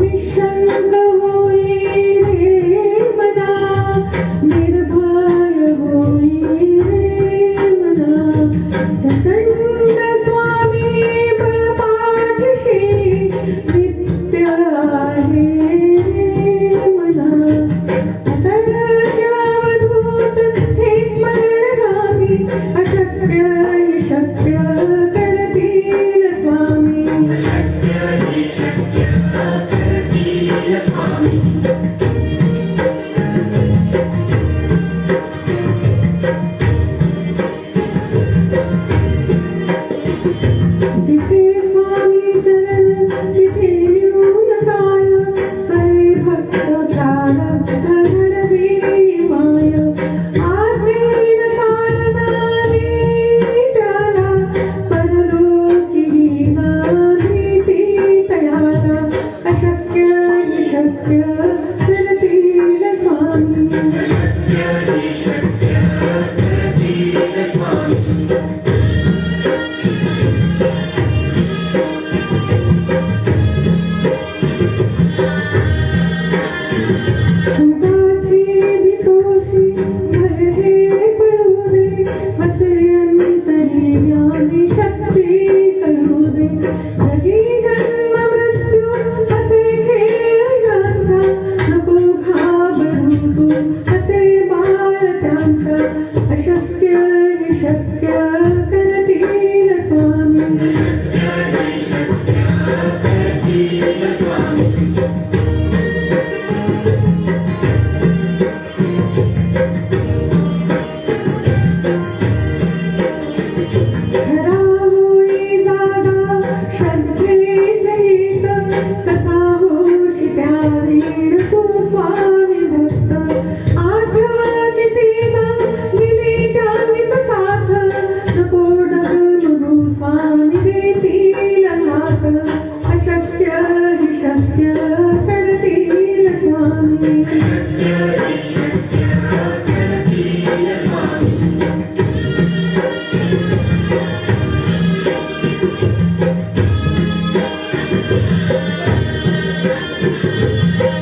निशंक होई रे मना, निर्भय होई रे मना. प्रचंड स्वामी बळपाठशी नित्य आहे रे मना. अतर्क्यावधूत हे स्मरणगामी, अशक्य हि शक्य करतील स्वामी. जिथे स्वामी चरण तिथे न्यून काय, सै भक्त प्रारब्ध घडवी माय. आज्ञेन कालनाने त्याला, परलोकी भीती तयाला. अशक्य हि शक्य करतील स्वामी. उगाची भीतोशी भरले पळू दे, असे अंतर्यामी शक्ती करू दे. जगी जन्म मृत्यू असे खेळ ज्यांचा, नको घाबरू तू असे बाळ त्यांचा. अशक्य हि शक्य करतील स्वामी. खरा होई जागा श्रद्धेसहित, कसा होशी त्यावीर तू स्वामी भक्त. आठव कितीदा दिली त्यानीच साथ, नको डगमगू स्वामी देतील हात. अशक्य हि शक्य करतील स्वामी.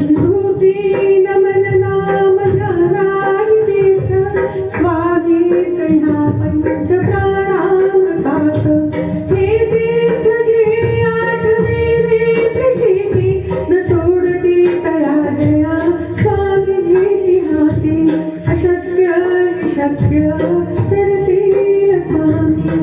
विभूती नमन नाम ध्यानाहि तीर्थ, स्वामीच ह्या पंच प्राणामृतात. हे तीर्थ घे आठवे नेत्र चिती, न सोडती तया जया स्वामी घेती हाती. अशक्य हि शक्य करतील स्वामी.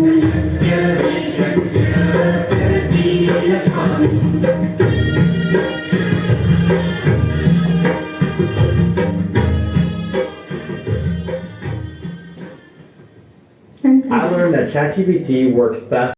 I learned that ChatGPT works best